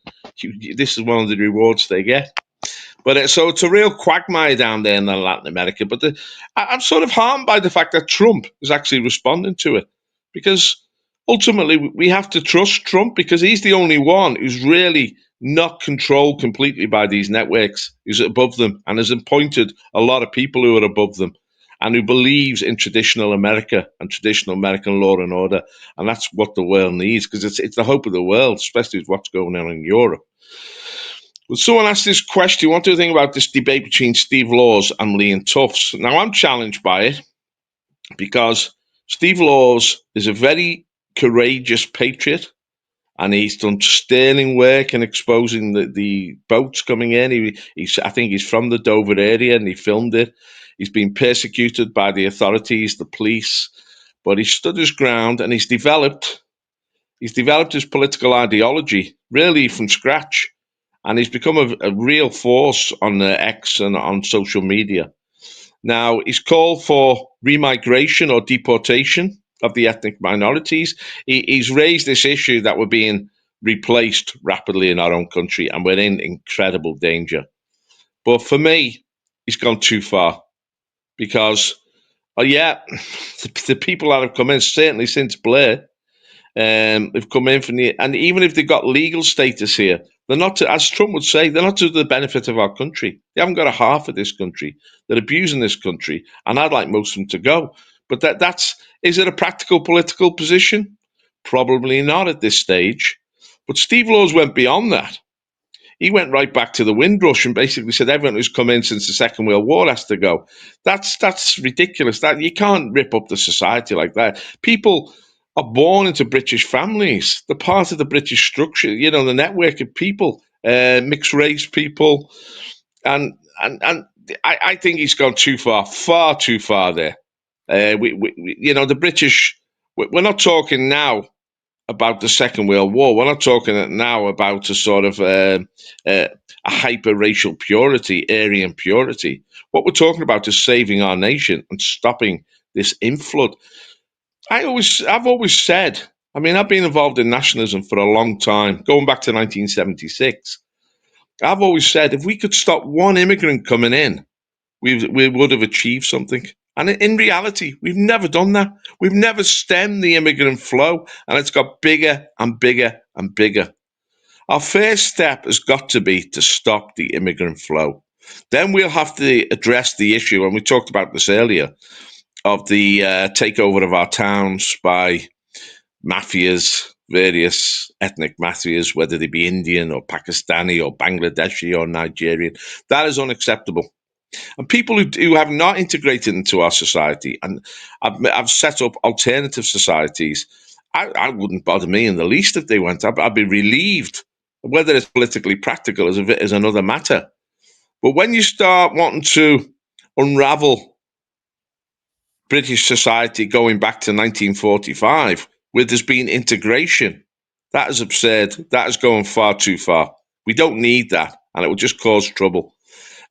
this is one of the rewards they get. But so it's a real quagmire down there in Latin America. But I'm sort of harmed by the fact that Trump is actually responding to it, because ultimately we have to trust Trump, because he's the only one who's really not controlled completely by these networks, who's above them and has appointed a lot of people who are above them and who believes in traditional America and traditional American law and order. And that's what the world needs, because it's the hope of the world, especially with what's going on in Europe. Well, someone asked this question: what do you think about this debate between Steve Laws and Liam Tufts? Now, I'm challenged by it, because Steve Laws is a very courageous patriot, and he's done sterling work in exposing the boats coming in. I think he's from the Dover area, and he filmed it. He's been persecuted by the authorities, the police, but he stood his ground, and he's developed his political ideology really from scratch. And he's become a real force on X and on social media. Now, he's called for remigration or deportation of the ethnic minorities. He's raised this issue that we're being replaced rapidly in our own country, and we're in incredible danger. But for me, he's gone too far, because, the people that have come in, certainly since Blair, they've come in and even if they've got legal status here, they're not, as Trump would say, they're not to the benefit of our country. They haven't got a half of this country. They're abusing this country, and I'd like most of them to go. But is it a practical political position? Probably not at this stage. But Steve Laws went beyond that. He went right back to the Windrush and basically said everyone who's come in since the Second World War has to go. That's ridiculous. That you can't rip up the society like that. People are born into British families. They're part of the British structure, the network of people, mixed race people. And I think he's gone too far too far there. The British, we're not talking now about the Second World War. We're not talking now about a sort of a hyper-racial purity, Aryan purity. What we're talking about is saving our nation and stopping this inflood. I've always said, I've been involved in nationalism for a long time, going back to 1976. I've always said, if we could stop one immigrant coming in, we would have achieved something. And in reality, we've never done that. We've never stemmed the immigrant flow, and it's got bigger and bigger and bigger. Our first step has got to be to stop the immigrant flow. Then we'll have to address the issue, and we talked about this earlier, of the takeover of our towns by mafias, various ethnic mafias, whether they be Indian or Pakistani or Bangladeshi or Nigerian. That is unacceptable. And people who have not integrated into our society, and I've set up alternative societies, I wouldn't bother me in the least if they went. I'd be relieved. Whether it's politically practical is another matter. But when you start wanting to unravel British society going back to 1945, where there's been integration, that is absurd. That is going far too far. We don't need that, and it will just cause trouble.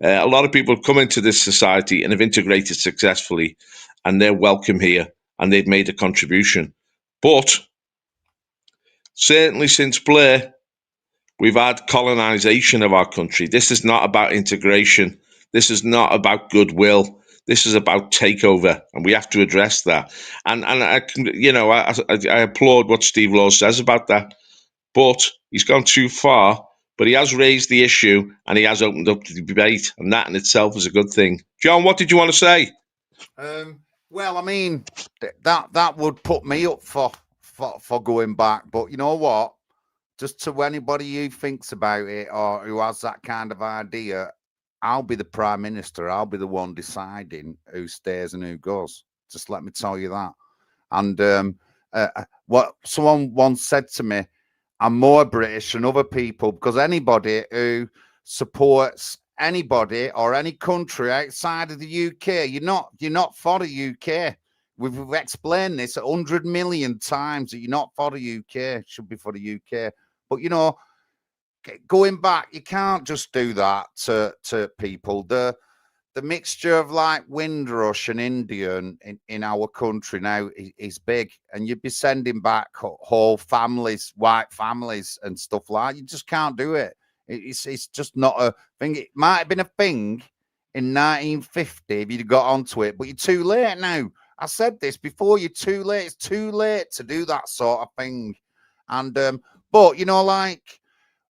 A lot of people have come into this society and have integrated successfully, and they're welcome here, and they've made a contribution. But certainly since Blair, we've had colonization of our country. This is not about integration. This is not about goodwill. This is about takeover, and we have to address that. And I can, I applaud what Steve Law says about that, but he's gone too far. But he has raised the issue, and he has opened up the debate, and that in itself is a good thing. John, what did you want to say? Well, I mean, that would put me up for going back. But you know what? Just to anybody who thinks about it or who has that kind of idea, I'll be the Prime Minister. I'll be the one deciding who stays and who goes. Just let me tell you that. And what someone once said to me, I'm more British than other people because anybody who supports anybody or any country outside of the UK, you're not for the UK. We've explained this 100 million times that you're not for the UK. It should be for the UK. But going back, you can't just do that to people. The mixture of like Windrush and Indian in our country now is big, and you'd be sending back whole families, white families, and stuff like that. You just can't do it. It's just not a thing. It might have been a thing in 1950 if you'd got onto it, but you're too late now. I said this before. You're too late. It's too late to do that sort of thing. And but like,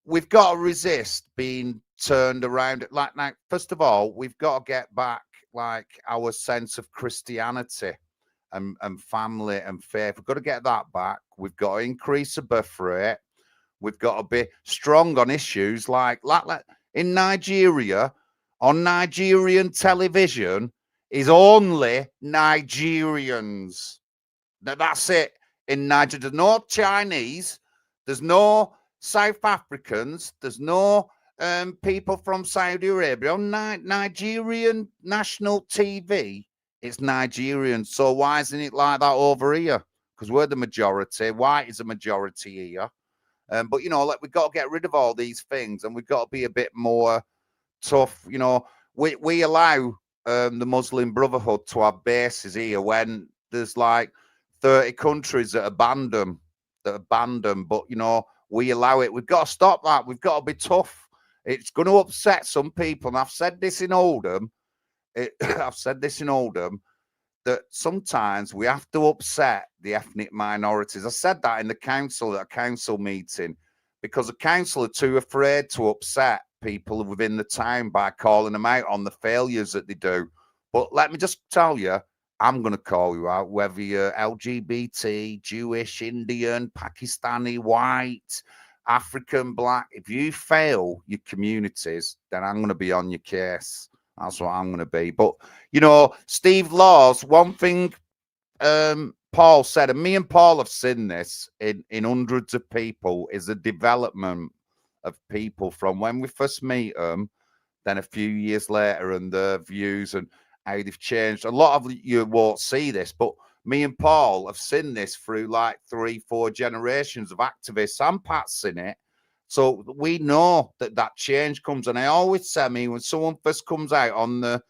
we've got to resist being turned around. Like, now, first of all, we've got to get back like our sense of Christianity and family and faith. We've got to get that back. We've got to increase the birth rate. We've got to be strong on issues like in Nigeria, on Nigerian television, is only Nigerians. That's it. In Nigeria, there's no Chinese, there's no South Africans, there's no people from Saudi Arabia. On Nigerian national TV, it's Nigerian. So why isn't it like that over here? Because we're the majority. White is a majority here. But like, we've got to get rid of all these things, and we've got to be a bit more tough. We allow the Muslim Brotherhood to have bases here when there's like 30 countries that abandon them. But we allow it. We've got to stop that. We've got to be tough. It's going to upset some people, and I've said this in Oldham. That sometimes we have to upset the ethnic minorities. I said that in the council at a council meeting, because the council are too afraid to upset people within the town by calling them out on the failures that they do. But let me just tell you, I'm going to call you out, whether you're LGBT, Jewish, Indian, Pakistani, white, African, black. If you fail your communities, then I'm going to be on your case. That's what I'm going to be. But, Steve Laws, one thing Paul said, and me and Paul have seen this in hundreds of people, is the development of people from when we first meet them, then a few years later, and their views and how they've changed. A lot of you won't see this, but me and Paul have seen this through like 3-4 generations of activists, and Pat's seen it. So we know that change comes. And I always say, when someone first comes out on the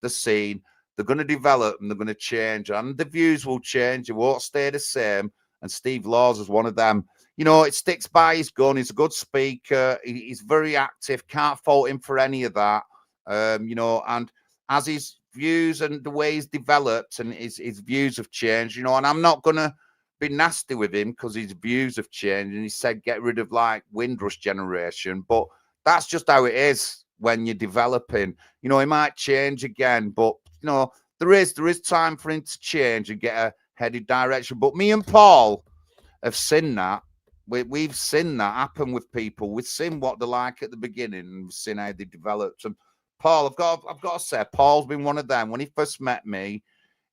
scene, they're going to develop and they're going to change, and the views will change. It won't stay the same. And Steve Laws is one of them. It sticks by his gun. He's a good speaker. He's very active. Can't fault him for any of that. And as his views and the way he's developed and his views have changed, and I'm not going to be nasty with him because his views have changed, and he said get rid of like Windrush generation, but that's just how it is when you're developing. He might change again, but there is time for him to change and get a headed direction. But me and Paul have seen that. We've seen that happen with people. We've seen what they're like at the beginning, and we've seen how they developed. And Paul, I've got to say, Paul's been one of them. When he first met me,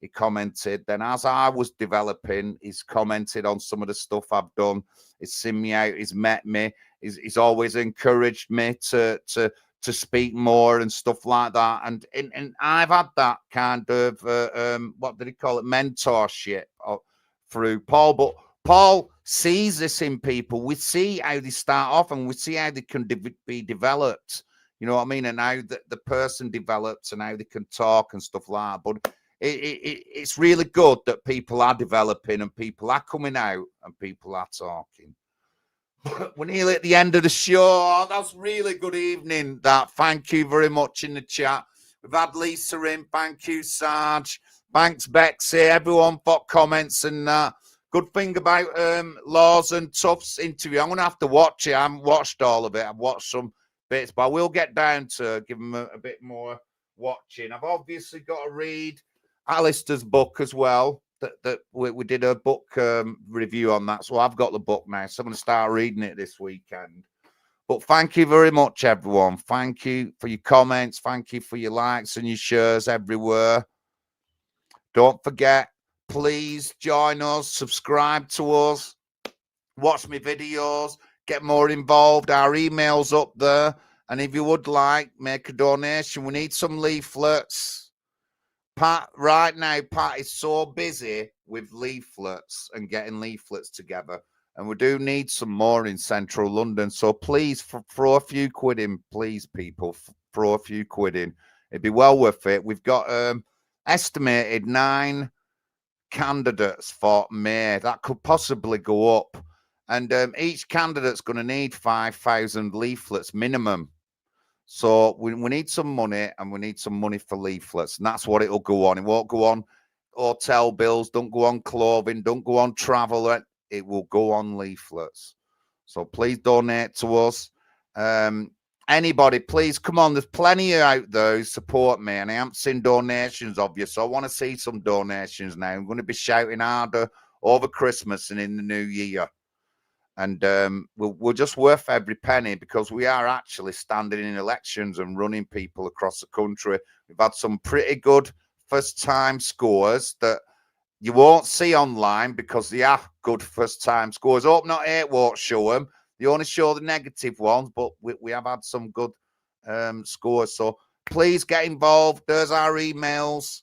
he commented. Then as I was developing, he's commented on some of the stuff I've done. He's seen me out. He's met me. He's always encouraged me to speak more and stuff like that. And I've had that kind of what did he call it, mentorship through Paul. But Paul sees this in people. We see how they start off, and we see how they can be developed. You know what I mean? And how the person develops and how they can talk and stuff like that. But it's really good that people are developing and people are coming out and people are talking. We're nearly at the end of the show. That's really good evening. Thank you very much in the chat. We've had Lisa in. Thank you, Sarge. Thanks, Bexy. Everyone for comments and good thing about Laws and Tuff's interview. I'm going to have to watch it. I haven't watched all of it. I've watched some bits, but I will get down to give them a bit more watching. I've obviously got to read Alistair's book as well. That we did a book review on that, so I've got the book now, so I'm going to start reading it this weekend. But thank you very much, everyone. Thank you for your comments. Thank you for your likes and your shares everywhere. Don't forget, please join us, subscribe to us, watch my videos, get more involved. Our email's up there, and if you would like, make a donation. We need some leaflets. Pat, right now, Pat is so busy with leaflets and getting leaflets together. And we do need some more in central London. So please, throw a few quid in, please, people. Throw a few quid in. It'd be well worth it. We've got estimated 9 candidates for May. That could possibly go up. And each candidate's going to need 5,000 leaflets minimum. So we need some money, and we need some money for leaflets, and that's what it'll go on. It won't go on hotel bills, don't go on clothing, don't go on travel. It will go on leaflets. So please donate to us. Anybody, please come on. There's plenty out there who support me, and I haven't seen donations of you, so I want to see some donations now. I'm going to be shouting harder over Christmas and in the new year. And we're just worth every penny, because we are actually standing in elections and running people across the country. We've had some pretty good first-time scores that you won't see online, because they are good first-time scores. Hope Not 8 won't show them. They only show the negative ones, but we have had some good scores. So please get involved. There's our emails,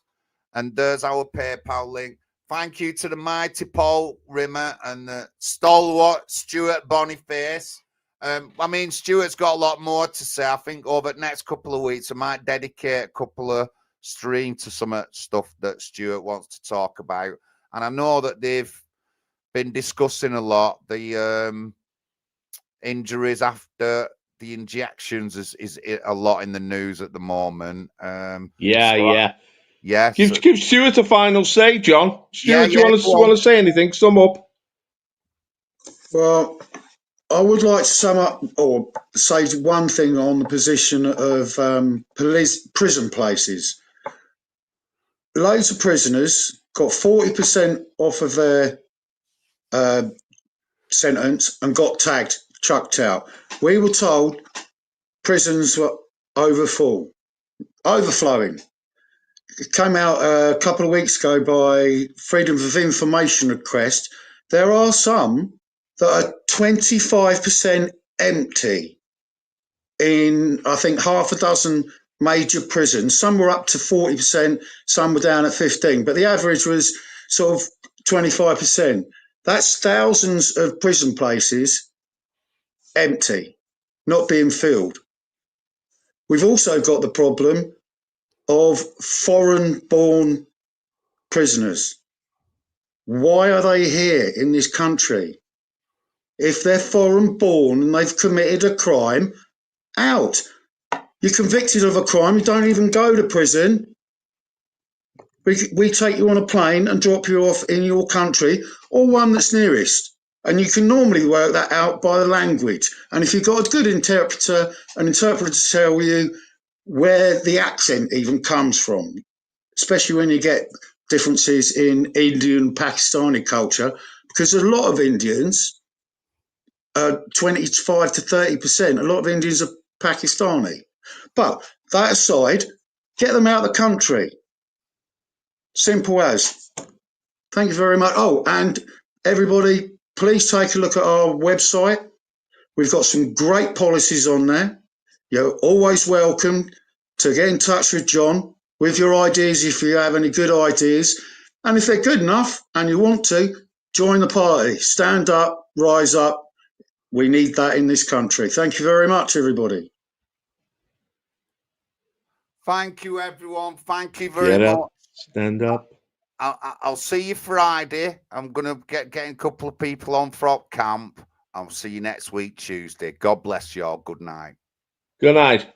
and there's our PayPal link. Thank you to the mighty Paul Rimmer and the stalwart Stuart Boniface. I mean, Stuart's got a lot more to say. I think over the next couple of weeks, I might dedicate a couple of streams to some stuff that Stuart wants to talk about. And I know that they've been discussing a lot the injuries after the injections is a lot in the news at the moment. Yeah. So Give Stuart a final say, John. Stuart, do you want to say anything? Sum up. Well, I would like to sum up or say one thing on the position of prison places. Loads of prisoners got 40% off of their sentence and got tagged, chucked out. We were told prisons were overflowing. It came out a couple of weeks ago by Freedom of Information request. There are some that are 25% empty in, I think, half a dozen major prisons. Some were up to 40%, some were down at 15%, but the average was sort of 25%. That's thousands of prison places empty, not being filled. We've also got the problem of foreign-born prisoners. Why are they here in this country? If they're foreign-born and they've committed a crime, out. You're convicted of a crime, you don't even go to prison. We take you on a plane and drop you off in your country or one that's nearest. And you can normally work that out by the language. And if you've got a good interpreter, an interpreter to tell you where the accent even comes from, especially when you get differences in Indian, Pakistani culture, because a lot of Indians, 25 to 30%, a lot of Indians are Pakistani. But that aside, get them out of the country. Simple as. Thank you very much. Oh, and everybody, please take a look at our website. We've got some great policies on there. You're always welcome to get in touch with John with your ideas if you have any good ideas. And if they're good enough and you want to, join the party. Stand up, rise up. We need that in this country. Thank you very much, everybody. thank you, everyone. Thank you very much. Stand up. I'll see you Friday. I'm going to get a couple of people on Frog Camp. I'll see you next week, Tuesday. God bless you all. Good night. Good night.